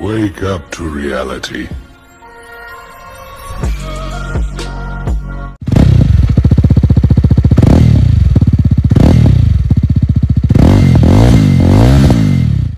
Wake up to reality.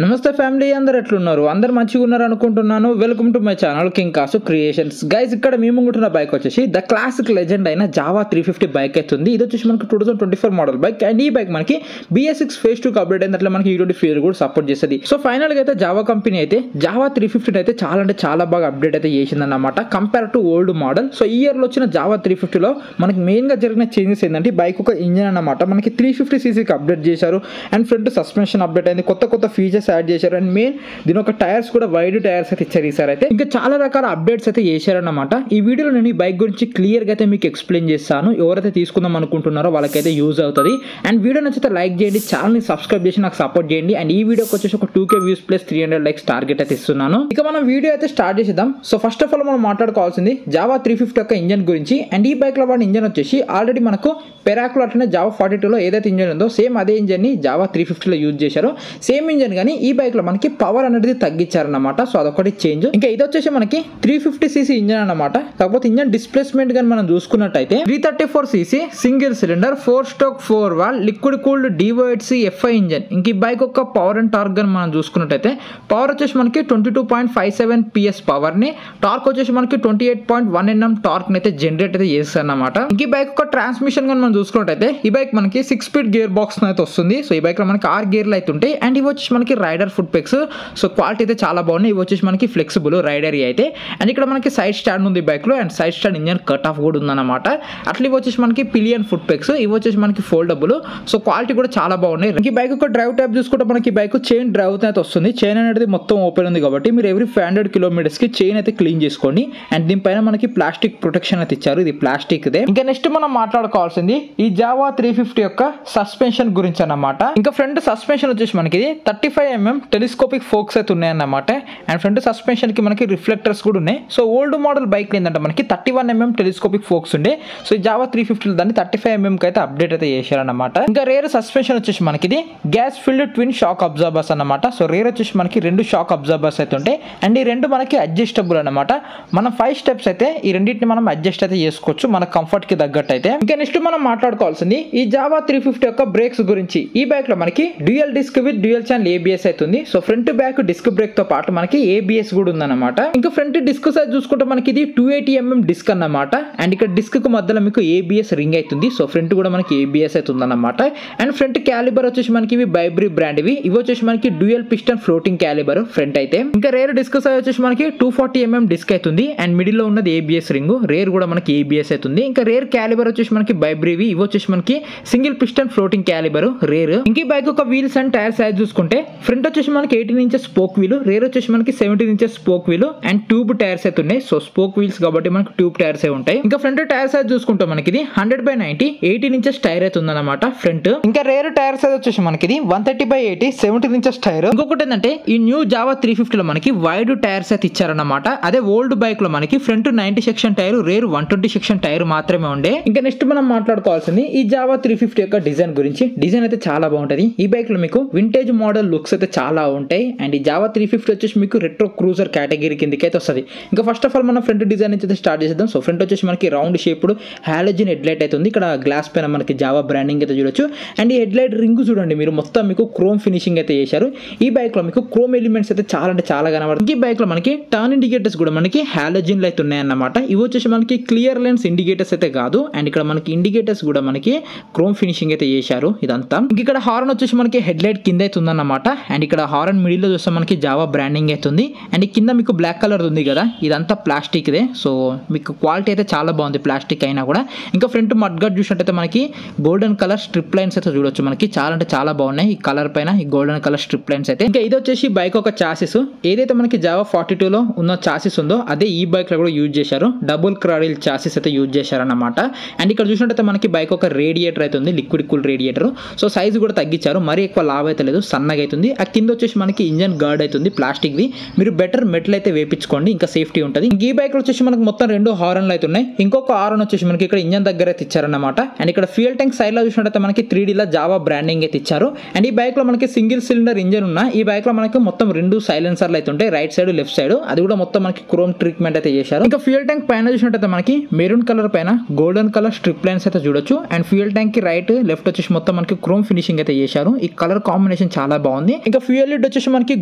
నమస్తే family, అందరు ఎట్లున్నారు? అందరు మంచిగా ఉన్నారు అనుకుంటున్నాను. Welcome to my channel king Kasu creations. Guys, ఇక్కడ మేము ముంగుంటున్న బైక్ వచ్చేసి ద క్లాసిక్ లెజెండ్ అయిన జావా 350 బైక్ అవుతుంది. ఇది వచ్చేసి మనకి 2024 మోడల్ బైక్. అండ్ ఈ బైక్ మనకి BS6 phase 2 అప్డేట్ అయిన అట్లా మనకి E20 ఫీచర్ కూడా సపోర్ట్ చేస్తుంది. సో ఫైనల్ గా అయితే జావా కంపెనీ అయితే జావా 350 అయితే చాలా అంటే చాలా బాగా అప్డేట్ అయితే చేసిందన్నమాట compare to old model. So ఈ ఇయర్ లో వచ్చిన జావా 350 లో మనకి మెయిన్ గా జరిగిన చేంజెస్ ఏంటంటే బైక్ ఒక ఇంజన్ అన్నమాట మనకి 350cc కి అప్డేట్ చేశారు. అండ్ ఫ్రంట్ సస్పెన్షన్ అప్డేట్ అయింది, కొత్త ఫీచర్స్ యాడ్ చేశారు. అండ్ మెయిన్ దీని ఒక టైర్స్ కూడా వైడ్ టైర్స్ అయితే ఇచ్చారు ఈసారి అయితే. ఇంకా చాలా రకాల అప్డేట్స్ అయితే చేశారన్నమాట. ఈ వీడియోలో నేను ఈ బైక్ గురించి క్లియర్ గా అయితే మీకు ఎక్స్ప్లెయిన్ చేస్తాను. ఎవరైతే తీసుకుందాం అనుకుంటున్నారో వాళ్ళకైతే యూజ్ అవుతుంది. అండ్ వీడియో నచ్చితే లైక్ చేయండి, ఛానల్ ని సబ్స్క్రైబ్ చేసి నాకు సపోర్ట్ చేయండి. అండ్ ఈ వీడియోకి వచ్చేసి ఒక 2K views plus 300 likes target అయితే ఇస్తున్నాను. ఇక మనం వీడియో అయితే స్టార్ట్ చేద్దాం. సో ఫస్ట్ ఆఫ్ ఆల్ మనం మాట్లాడుకోవాల్సింది జావా 350 యొక్క ఇంజన్ గురించి. అండ్ ఈ బైక్ లో వాడి ఇంజన్ వచ్చేసి ఆల్రెడీ మనకు పెరాక్లో అట్లనే జావా 42 లో ఏదైతే ఇంజన్ ఉందో సేమ్ అదే ఇంజన్ ని జావా 350 లో యూజ్ చేశారు. సేమ్ ఇంజన్ కానీ ఈ బైక్ లో మనకి పవర్ అనేది తగ్గించారన్నమాట. సో అదొకటి చేంజ్. ఇంకా ఇది వచ్చేసి మనకి 350cc ఇంజన్ అన్నమాట. కాకపోతే ఇంజన్ డిస్ప్లేస్మెంట్ గాని మనం చూసుకున్నట్టయితే 334cc single cylinder 4-stroke 4-valve liquid cooled DOHC FI engine. ఇంక ఈ బైక్ యొక్క పవర్ అండ్ టార్క్ గాని మనం చూసుకున్నట్టయితే పవర్ వచ్చేసి మనకి 22.57 PS పవర్ ని, టార్క్ వచ్చేసి మనకి 28.1 Nm టార్క్ ని అయితే జనరేట్ అయితే చేస్తారు అన్నమాట. ఇంక ఈ బైక్ యొక్క ట్రాన్స్మిషన్ గాని మనం చూసుకున్నట్టయితే ఈ బైక్ మనకి 6-speed గేర్ బాక్స్ అయితే వస్తుంది. సో ఈ బైక్ లో మనకి 6 గేర్లు అయితే ఉంటాయి. అండ్ ఇవి వచ్చేసి మనకి రైడర్ ఫుట్ పెక్స్. సో క్వాలిటీ అయితే చాలా బాగున్నాయి. ఇవి వచ్చేసి మనకి ఫ్లెక్సిబుల్ రైడర్ అయితే. అండ్ ఇక్కడ మనకి సైడ్ స్టాండ్ ఉంది బైక్ లో. And side stand engine cut off కూడా ఉందన్నమాట. అట్లా ఇవి వచ్చేసి మనకి పిలియన్ ఫుట్ పెక్స్. ఇవి వచ్చేసి మనకి ఫోల్డబుల్. సో క్వాలిటీ కూడా చాలా బాగున్నాయి. ఈ బైక్ యొక్క డ్రైవ్ టైప్ చూసుకుంటే మనకి ఈ బైక్ చైన్ డ్రైవ్ అయితే వస్తుంది. చైన్ అనేది మొత్తం ఓపెన్ ఉంది కాబట్టి మీరు ఎవ్రీ 500 kilometers కి చైన్ అయితే క్లీన్ చేసుకోండి. అండ్ దీనిపైన మనకి ప్లాస్టిక్ ప్రొటెక్షన్ అయితే ఇచ్చారు. ఇది ప్లాస్టిక్ దే. ఇంకా నెక్స్ట్ మనం మాట్లాడుకోవాల్సింది ఈ జావా 350 యొక్క సస్పెన్షన్ గురించి అన్నమాట. ఇంకా ఫ్రంట్ సస్పెన్షన్ వచ్చేసి మనకి 35mm టెలిస్కోపిక్ ఫోక్స్ అయితే ఉన్నాయన్నమాట. అండ్ ఫ్రంట్ సస్పెన్షన్ కి మనకి రిఫ్లెక్టర్స్ కూడా ఉన్నాయి. సో ఓల్డ్ మోడల్ బైక్ ఏంటంటే మనకి 31mm టెలిస్కోపిక్ ఫోక్స్ ఉండే. సో ఈ జావా 350 దాన్ని 35mm కి అయితే అప్డేట్ అయితే చేశారన్నమాట. ఇంకా రేర్ సస్పెన్షన్ వచ్చేసి మనకి gas filled twin shock absorbers అన్నమాట. సో రేర్ వచ్చేసి మనకి 2 షాక్ అబ్జార్బర్స్ అయితే ఉంటాయి. అండ్ ఈ రెండు మనకి అడ్జస్టబుల్ అన్నమాట. మనం 5 steps అయితే ఈ రెండింటిని మనం అడ్జస్ట్ అయితే చేసుకోవచ్చు మన కంఫర్ట్ కి తగ్గట్టు అయితే. ఇంకా నెక్స్ట్ మనం మాట్లాడుకోవాల్సింది ఈ జావా 350 యొక్క బ్రేక్స్ గురించి. ఈ బైక్ లో మనకి dual disc with dual channel ABS అవుతుంది. So front back disc brake తో పాటు మనకి ABS కూడా ఉందన్నమాట. ఇంకా ఫ్రంట్ డిస్క్ సైజ్ చూసుకుంటే మనకి ఇది 280mm డిస్క్ అన్నమాట. అండ్ ఇక్కడ డిస్క్ కు మధ్యలో మీకు ABS రింగ్ అవుతుంది. సో ఫ్రంట్ కూడా మనకి ABS అవుతుంది అన్నమాట. అండ్ ఫ్రంట్ క్యాలిబర్ వచ్చేసి మనకి ఇవి బైబ్రీ బ్రాండ్ ఇవి వచ్చేసి మనకి dual piston floating calibre front అయితే. ఇంకా రేర్ డిస్క్ సైజ్ వచ్చేసి మనకి 240mm డిస్క్ అవుతుంది. అండ్ మిడిల్ లో ఉన్నది ABS రింగ్. రేర్ కూడా మనకి ABS అవుతుంది. ఇంకా రేర్ క్యాలిబర్ వచ్చేసి మనకి బైబ్రీవి. ఇవి వచ్చేసి మనకి single piston floating calibre rare. ఇంక ఈ బైక్ ఒక వీల్స్ అండ్ టైర్ సైజ్ చూసుకుంటే ఫ్రంట్ వచ్చేసి మనకి 18 inches స్పోక్ వీల్, రేర్ వచ్చేసి మనకి 17 inches spoke wheel. And tube tyres అయితే ఉన్నాయి. సో స్పోక్ వీల్స్ కాబట్టి మనకి ట్యూబ్ టైర్స్ ఉంటాయి. ఇంకా ఫ్రంట్ టైర్ సైజ్ చూసుకుంటే మనకి 100/90 18 inches టైర్ అయితే ఉందన్నమాట ఫ్రంట్. ఇంకా రేర్ టైర్ సైజ్ వచ్చేసి మనకి 130/80 17 inches టైర్. ఇంకొకటి ఏంటంటే ఈ న్యూ జావా 350 లో మనకి వైడ్ టైర్స్ అయితే ఇచ్చారన్నమాట. అదే ఓల్డ్ బైక్ లో మనకి front 90 section tyre, rear 120 section tyre మాత్రమే ఉండే. ఇంకా నెక్స్ట్ మనం మాట్లాడుకోవాల్సింది ఈ జావా 350 యొక్క డిజైన్ గురించి. డిజైన్ అయితే చాలా బాగుంటది. ఈ బైక్ లో మీకు వింటేజ్ మోడల్ లుక్స్ అయితే చాలా ఉంటాయి. అండ్ ఈ జావా 350 వచ్చేసి మీకు రెట్రో క్రూజర్ కేటగిరీ కిందకి అయితే వస్తుంది. ఇంకా ఫస్ట్ ఆఫ్ ఆల్ మనం ఫ్రంట్ డిజైన్ నుంచి అయితే స్టార్ట్ చేద్దాం. సో ఫ్రంట్ వచ్చేసి మనకి round shaped halogen head light అయితే ఉంది. ఇక్కడ గ్లాస్ పైన మనకి జావా బ్రాండింగ్ అయితే చూడొచ్చు. అండ్ ఈ హెడ్ లైట్ రింగ్ చూడండి మీరు, మొత్తం మీకు క్రోమ్ ఫినిషింగ్ అయితే చేశారు. ఈ బైక్ లో మీకు క్రోమ్ ఎలిమెంట్స్ అయితే చాలా అంటే చాలా కనబడుతుంది. ఈ బైక్ లో మనకి టర్న్ ఇండికేటర్స్ కూడా మనకి హాలోజన్ అయితే ఉన్నాయన్నమాట. ఇవి వచ్చేసి మనకి క్లియర్ లెన్స్ ఇండికేటర్స్ అయితే కాదు. అండ్ ఇక్కడ మనకి ఇండికేటర్స్ కూడా మనకి క్రోమ్ ఫినిషింగ్ అయితే చేశారు ఇదంతా. ఇక్కడ హార్న్ వచ్చేసి మనకి హెడ్ లైట్ కింద అయితే ఉందన్నమాట. అండ్ ఇక్కడ హార్న్ మిడిల్ లో చూస్తే మనకి జావా బ్రాండింగ్ అవుతుంది. అండ్ కింద మీకు బ్లాక్ కలర్ ఉంది కదా, ఇదంతా ప్లాస్టిక్ దే. సో మీకు క్వాలిటీ అయితే చాలా బాగుంది ప్లాస్టిక్ అయినా కూడా. ఇంకా ఫ్రంట్ మడ్ గార్డ్ చూసినట్టయితే మనకి గోల్డెన్ కలర్ స్ట్రిప్ లైన్స్ అయితే చూడొచ్చు. మనకి చాలా అంటే చాలా బాగున్నాయి ఈ కలర్ పైన ఈ గోల్డెన్ కలర్ స్ట్రిప్ లైన్స్ అయితే. ఇంకా ఇది వచ్చేసి బైక్ ఒక చాసిస్. ఏదైతే మనకి జావా 42 లో ఉన్న చాసిస్ ఉందో అదే ఈ బైక్ లో కూడా యూజ్ చేశారు. డబుల్ క్రాడిల్ చాసిస్ అయితే యూజ్ చేశారన్నమాట. అండ్ ఇక్కడ చూసినట్టయితే మనకి బైక్ ఒక రేడియేటర్ అయితే ఉంది, liquid cool radiator. So size కూడా తగ్గించారు, మరీ ఎక్కువ లావ్ అయితే లేదు, సన్నగా అవుతుంది. ఆ కింద వచ్చేసి మనకి ఇంజన్ గార్డ్ అవుతుంది ప్లాస్టిక్ ది. మీరు బెటర్ మెటల్ అయితే వేపించుకోండి, ఇంకా సేఫ్టీ ఉంటుంది. ఈ బైక్ లో వచ్చేసి మనకి మొత్తం 2 హార్న్లు అయితే ఉన్నాయి. ఇంకొక హార్న్ వచ్చేసి మనకి ఇక్కడ ఇంజన్ దగ్గర అయితే ఇచ్చారన్నమాట. అండ్ ఇక్కడ ఫ్యూయల్ ట్యాంక్ సైడ్ లో చూసినట్టయితే మనకి 3D లో జావా బ్రాండింగ్ అయితే ఇచ్చారు. అండ్ ఈ బైక్ లో మనకి సింగిల్ సిలిండర్ ఇంజన్ ఉన్న ఈ బైక్ లో మనకి మొత్తం 2 సైలెన్సర్లు అయితే ఉంటాయి, రైట్ సైడ్ లెఫ్ట్ సైడ్. అది కూడా మొత్తం మనకి క్రోమ్ ట్రీట్మెంట్ అయితే చేశారు. ఇంకా ఫ్యూయల్ ట్యాంక్ పైన చూసినట్టయితే మనకి మెరూన్ కలర్ పైన గోల్డెన్ కలర్ స్ట్రిప్ లైన్స్ అయితే చూడొచ్చు. అండ్ ఫ్యూయల్ ట్యాంక్ కి రైట్ లెఫ్ట్ వచ్చేసి మొత్తం మనకి క్రోమ్ ఫినిషింగ్ అయితే చేశారు. ఈ కలర్ కాంబినేషన్ చాలా బాగుంది. ఇంకా ఫ్యూయల్ లిడ్ వచ్చేసి మనకి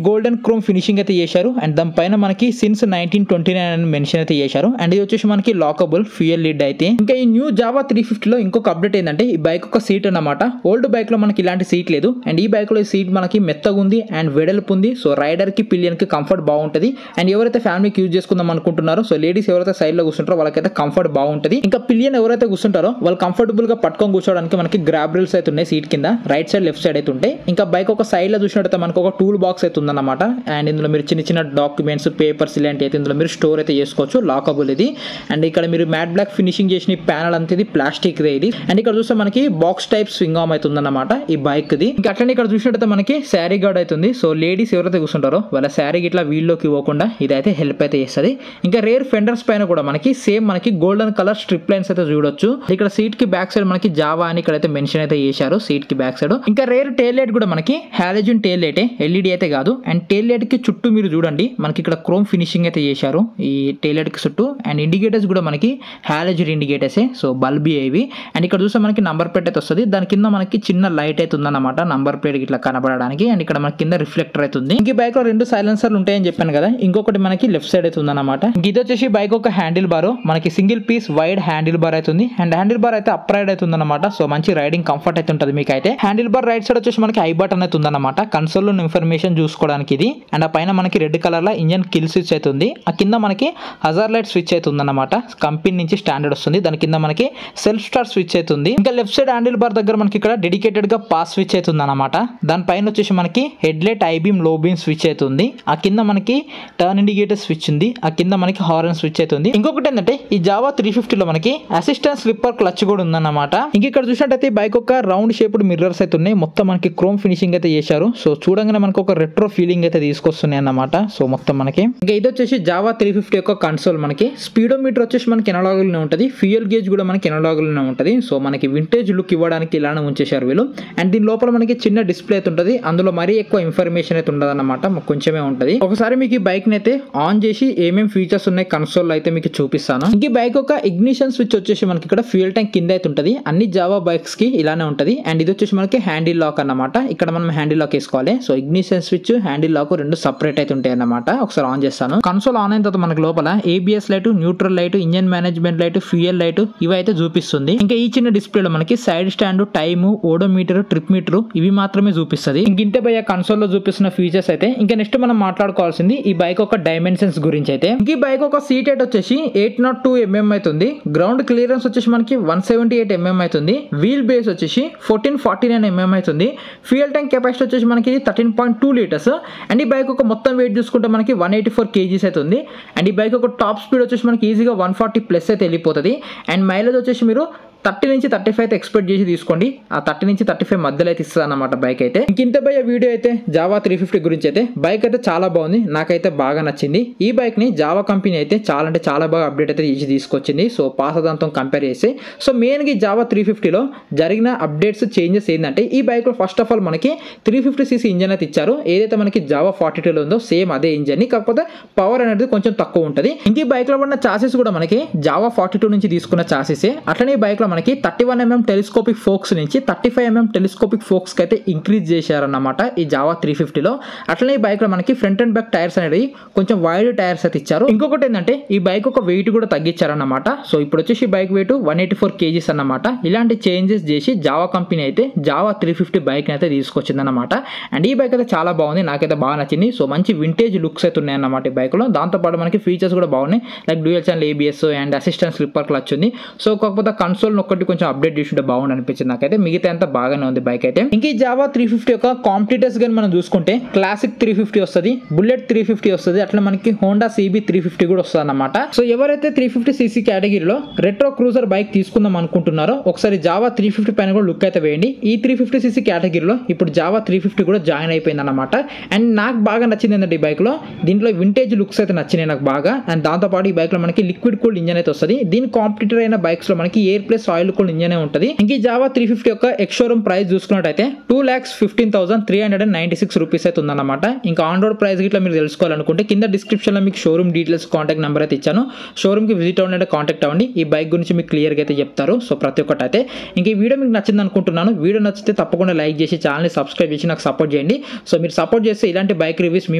గోల్డెన్ క్రోమ్ ఫినిషింగ్ అయితే చేశారు. అండ్ దాని పైన మనకి సిన్స్ 1929 అని మెన్షన్ అయితే చేశారు. అండ్ ఇది వచ్చేసి మనకి లాకబుల్ ఫ్యూయల్ లిడ్ అయితే. ఇంకా ఈ న్యూ జావా 350 లో ఇంకొక అప్డేట్ ఏంటంటే ఈ బైక్ ఒక సీట్ అన్నమాట. ఓల్డ్ బైక్ లో మనకి ఇలాంటి సీట్ లేదు. అండ్ ఈ బైక్ లో ఈ సీట్ మనకి మెత్తగా ఉంది అండ్ వెడల్పు ఉంది. సో రైడర్ కి పిలియన్ కి కంఫర్ట్ బాగుంటది. అండ్ ఎవరైతే ఫ్యామిలీకి యూజ్ చేసుకుందాం అనుకుంటున్నారో, సో లేడీస్ ఎవరైతే సైడ్ లో కూర్చుంటారో వాళ్ళకైతే కంఫర్ట్ బాగుంటది. ఇంకా పిలియన్ ఎవరైతే కూర్చుంటారో వాళ్ళు కంఫర్టబుల్ గా పట్టుకొని కూర్చోడానికి మనకి గ్రాబ్ రిల్స్ అయితే ఉన్నాయి సీట్ కింద, రైట్ సైడ్ లెఫ్ట్ సైడ్ అయితే ఉంటాయి. ఇంకా బైక్ ఒక సైడ్ లో చూసినట్టయితే మనకు ఒక టూల్ బాక్స్ అయితే ఉందన్నమాట. అండ్ ఇందులో మీరు చిన్న చిన్న డాక్యుమెంట్స్ పేపర్స్ ఇలాంటి అయితే ఇందులో మీరు స్టోర్ అయితే చేసుకోవచ్చు, లాకబుల్ ఇది. అండ్ ఇక్కడ మీరు మ్యాట్ బ్లాక్ ఫినిషింగ్ చేసిన ప్యానల్ అంతా ఇది ప్లాస్టిక్ ఇది. అండ్ ఇక్కడ చూస్తే మనకి బాక్స్ టైప్ స్వింగ్ ఆర్మ్ అయితే ఉందన్నమాట ఈ బైక్ ది. ఇంకా అట్లనే ఇక్కడ చూసినట్టయితే మనకి శారీ గార్డ్ అవుతుంది. సో లేడీస్ ఎవరైతే కూర్చుంటారో వాళ్ళ శారీ ఇట్లా వీల్లోకి ఇవ్వకుండా ఇదైతే హెల్ప్ అయితే చేస్తుంది. ఇంకా రేర్ ఫెండర్స్ పైన కూడా మనకి సేమ్ మనకి గోల్డెన్ కలర్ స్ట్రిప్ లైన్స్ అయితే చూడొచ్చు. ఇక్కడ సీట్ కి బ్యాక్ సైడ్ మనకి జావా అని ఇక్కడైతే మెన్షన్ అయితే చేశారు సీట్ కి బ్యాక్ సైడ్. ఇంకా రేర్ టైల్ లైట్ కూడా మనకి హాలోజన్ టైల్ లైటే, ఎల్ఈడి అయితే కాదు. అండ్ టైల్ లైట్ కి చుట్టూ మీరు చూడండి మనకి ఇక్కడ క్రోమ్ ఫినిషింగ్ అయితే చేశారు ఈ టైల్ లైట్ కి చుట్టూ. అండ్ ఇండికేటర్స్ కూడా మనకి హాలోజన్ ఇండికేటర్స్, సో బల్బీ ఇవి. అండ్ ఇక్కడ చూస్తే మనకి నంబర్ ప్లేట్ అయితే వస్తుంది. దాని కింద మనకి చిన్న లైట్ అయితే ఉందన్నమాట నంబర్ ప్లేట్ ఇట్లా కనబడడానికి. అండ్ ఇక్కడ మనకి కింద రిఫ్లెక్టర్ అయితే ఉంది. ఇంక బైక్ లో 2 సైలెన్సర్లు ఉంటాయని చెప్పాను కదా, ఇంకొకటి మనకి లెఫ్ట్ సైడ్ అయితే ఉందన్నమాట. ఇది వచ్చేసి బైక్ ఒక హ్యాండిల్ బార్, మనకి single piece wide handlebar అవుతుంది. అండ్ హ్యాండిల్ బార్ అయితే అప్ రైడ్ అయితే ఉందన్నమాట. సో మంచి రైడింగ్ కంఫర్ట్ అయితే ఉంటుంది మీకు అయితే. హ్యాండిల్ బార్ రైట్ సైడ్ వచ్చేసి మనకి ఐ బటన్ అయితే ఉందన్నమాట, కన్సోల్ లో ఇన్ఫర్మేషన్ చూసుకోవడానికి ఇది. అండ్ ఆ పైన మనకి రెడ్ కలర్ లో ఇంజన్ కిల్ స్విచ్ అయితే ఉంది. ఆ కింద మనకి హజార్ లైట్ స్విచ్ అయితే ఉందన్నమాట, కంపెనీ నుంచి స్టాండర్డ్ వస్తుంది. దాని కింద మనకి సెల్ఫ్ స్టార్ట్ స్విచ్ అయితే ఉంది. ఇంకా లెఫ్ట్ సైడ్ హ్యాండిల్ బార్ దగ్గర మనకి ఇక్కడ డెడికేటెడ్ గా పాస్ స్విచ్ అయితే ఉందన్నమాట. దాని పైన వచ్చేసి మనకి హెడ్ లైట్ ఐ బీమ్ లో బీమ్ స్విచ్ అయితే ఉంది. ఆ కింద మనకి టర్న్ ఇండికేటర్ స్విచ్ ఉంది. ఆ కింద మనకి హార్న్ స్విచ్ అయితే ఉంది. ఇంకొకటి ఏంటంటే ఈ జావా 350 లో మనకి అసిస్టెంట్ స్లిప్పర్ క్లచ్ కూడా ఉందన్నమాట. ఇంక ఇక్కడ చూసినట్టయితే బైక్ ఒక రౌండ్ షేప్డ్ మిర్రర్స్ అయితే ఉన్నాయి. మొత్తం మనకి క్రోమ్ ఫినిషింగ్ అయితే చేశారు. సో చూడంగానే మనకు ఒక రెట్రో ఫీలింగ్ అయితే తీసుకొస్తున్నాయి అన్నమాట. సో మొత్తం మనకి ఇంకా ఇది వచ్చేసి జావా 350 యొక్క కన్సోల్. మనకి స్పీడోమీటర్ వచ్చేసి మనకి ఎనలాగ్ లోనే ఉంటుంది, ఫ్యూయల్ గేజ్ కూడా మనకి ఎనలాగ్ లోనే ఉంటుంది. సో మనకి వింటేజ్ లుక్ ఇవ్వడానికి ఇలానే ఉంచేశారు వీళ్ళు. అండ్ దీని లోపల మనకి చిన్న డిస్ప్లే అయితే ఉంటుంది, అందులో మరీ ఎక్కువ ఇన్ఫర్మేషన్ అయితే ఉండదు అన్నమాట, కొంచెమే ఉంటుంది. ఒకసారి మీకు ఈ బైక్ ని అయితే ఆన్ చేసి ఏమేమి ఫీచర్స్ ఉన్నాయి కన్సోల్ అయితే మీకు చూపిస్తాను. ఇంక ఈ బైక్ ఒక ఇగ్నిషన్ స్విచ్ వచ్చేసి మనకి ఇక్కడ ఫ్యూయల్ ట్యాంక్ కింద అయితే ఉంటుంది. అన్ని జావా బైక్స్ కి ఇలానే ఉంటుంది. అండ్ ఇది వచ్చేసి మనకి హ్యాండిల్ లాక్ అన్నమాట, ఇక్కడ మనం హ్యాండిల్ లాక్ వేసుకోవాలి. So ignition switch handle lock 2 separate అయితే ఉంటాయి అన్నమాట. ఒకసారి ఆన్ చేస్తాను. కన్సోల్ ఆన్ అయిన తర్వాత మనకి లోపల ABS light, neutral light, engine management light, fuel light ఇవి అయితే చూపిస్తుంది. ఇంకా ఈ చిన్న డిస్ప్లేలో మనకి side stand, time, odometer, trip meter ఇవి మాత్రమే చూపిస్తుంది. ఇంతే భయ కన్సోల్ లో చూపిస్తున్న ఫీచర్స్ అయితే. ఇంకా నెక్స్ట్ మనం మాట్లాడుకోవాల్సింది ఈ బైక్ ఒక డైమెన్షన్స్ గురించి అయితే. ఈ బైక్ ఒక సీట్ హైట్ వచ్చేసి 802 mm అవుతుంది. గ్రౌండ్ క్లియరెన్స్ వచ్చేసి మనకి 178 mm అవుతుంది. వీల్ బేస్ వచ్చేసి 1449 mm అవుతుంది. ఫ్యూయల్ ట్యాంక్ కెపాసిటీ వచ్చేసి మనకి 13.2 లీటర్స్. అండ్ ఈ బైక్ ఒక మొత్తం వెయిట్ చూసుకుంటే మనకి 184 kgs అవుతుంది. అండ్ ఈ బైక్ ఒక టాప్ స్పీడ్ వచ్చేసి మనకి ఈజీగా 140+ అయితే వెళ్ళిపోతుంది. అండ్ మైలేజ్ వచ్చేసి మీరు 30 నుంచి 35 అయితే ఎక్స్పెక్ట్ చేసి తీసుకోండి. ఆ 30 నుంచి 35 మధ్యలో అయితే ఇస్తుంది అన్నమాట బైక్ అయితే. ఇంత భయ వీడియో అయితే జావా 350 గురించి అయితే. బైక్ అయితే చాలా బాగుంది, నాకైతే బాగా నచ్చింది. ఈ బైక్ ని జావా కంపెనీ అయితే చాలా అంటే చాలా బాగా అప్డేట్ అయితే చేసి తీసుకొచ్చింది. సో పాత దాంతో కంపేర్ చేస్తే సో మెయిన్ గా జావా 350 లో జరిగిన అప్డేట్స్ చేంజెస్ ఏంటంటే ఈ బైక్ లో ఫస్ట్ ఆఫ్ ఆల్ మనకి 350cc ఇంజన్ అయితే ఇచ్చారు. ఏదైతే మనకి జావా 42 లో ఉందో సేమ్ అదే ఇంజన్, కాకపోతే పవర్ అనేది కొంచెం తక్కువ ఉంటుంది. ఇంక ఈ బైక్ లో ఉన్న చాసెస్ కూడా మనకి జావా 42 నుంచి తీసుకున్న చాసెస్. అట్లనే ఈ బైక్ లో మనకి 31 mm టెలిస్కోపిక్ ఫోక్స్ నుంచి 35 mm టెలిస్కోపిక్ ఫోక్స్ కి అయితే ఇంక్రీజ్ చేశారన్నమాట ఈ జావా 350 లో. అట్లనే ఈ బైక్ లో మనకి ఫ్రంట్ అండ్ బ్యాక్ టైర్స్ అనేది కొంచెం వైడ్ టైర్స్ అయితే ఇచ్చారు. ఇంకొకటి ఏంటంటే ఈ బైక్ ఒక వెయిట్ కూడా తగ్గించారన్నమాట. సో ఇప్పుడు వచ్చేసి బైక్ వెయిట్ 184 kgs అన్నమాట. ఇలాంటి చేంజెస్ చేసి జావా కంపెనీ అయితే జావా 350 బైక్ అయితే తీసుకొచ్చింది అన్నమాట. అండ్ ఈ బైక్ అయితే చాలా బాగుంది, నాకైతే బాగా నచ్చింది. సో మంచి వింటేజ్ లుక్స్ అయితే ఉన్నాయి అన్నమాట ఈ బైక్ లో. దాంతోపాటు మనకి ఫీచర్స్ కూడా బాగున్నాయి, like dual channel ABS and assistant slipper clutch ఉంది. సో కాకపోతే కన్సోల్ ఒక్కటి కొంచెం అప్డేట్ చేస్తుంటే బాగుండు అనిపించింది నాకైతే. మిగతా అంతా బాగానే ఉంది బైక్ అయితే. ఇంకా ఈ జావా 350 యొక్క కాంపిటీటర్స్ కానీ మనం చూసుకుంటే క్లాసిక్ 350 వస్తుంది, బుల్లెట్ 350 వస్తుంది, అట్లా మనకి హోండా CB 350 కూడా వస్తుంది అన్నమాట. సో ఎవరైతే 350cc కేటగిరీలో రెట్రో క్రూజర్ బైక్ తీసుకుందాం అనుకుంటున్నారో ఒకసారి జావా 350 పైన కూడా లుక్ అయితే వేయండి. ఈ 350cc కేటగిరీలో ఇప్పుడు జావా 350 కూడా జాయిన్ అయిపోయింది అనమాట. అండ్ నాకు బాగా నచ్చింది ఏంటంటే ఈ బైక్ లో దీంట్లో వింటేజ్ లుక్స్ అయితే నచ్చినాయి నాకు బాగా. అండ్ దాంతోపాటు ఈ బైక్ లో మనకి లిక్విడ్ కూల్డ్ ఇంజన్ అయితే వస్తుంది. దీని కాంపిటీటర్ అయిన బైక్స్ లో మనకి air plus oil cooled engine ఉంటుంది. ఇంకా ఈ జావా 350 యొక్క ఎక్స్ షోరూమ్ ప్రైస్ చూసుకున్నట్టయితే 2,15,396 రూపీస్ అయితే ఉందన్నమాట. ఇంకా ఆన్ రోడ్ ప్రైస్ ఇట్లా మీరు తెలుసుకోవాలనుకుంటే కింద డిస్క్రిప్షన్ లో మీకు షోరూమ్ డీటెయిల్స్ కాంటాక్ట్ నెంబర్ అయితే ఇచ్చాను. షోరూమ్ కి విజిట్ అవ్వండి, కాంటాక్ట్ అవ్వండి. ఈ బైక్ గురించి మీకు క్లియర్ గా అయితే చెప్తారు. సో ప్రతి ఒక్కటి అయితే ఇంక ఈ వీడియో మీకు నచ్చింది అనుకుంటున్నాను. వీడియో నచ్చితే తప్పకుండా లైక్ చేసి ఛానల్ని సబ్స్క్రైబ్ చేసి నాకు సపోర్ట్ చేయండి. సో మీరు సపోర్ట్ చేస్తే ఇలాంటి బైక్ రివ్యూస్ మీ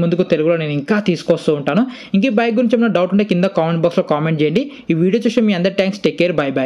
ముందుకు తెలుగులో నేను ఇంకా తీసుకొస్తూ ఉంటాను. ఇంక ఈ బైక్ గురించి ఏమైనా డౌట్ ఉంటే కింద కామెంట్ బాక్స్లో కామెంట్ చేయండి. ఈ వీడియో చూసి మీ అందరి thanks. Take care. By by.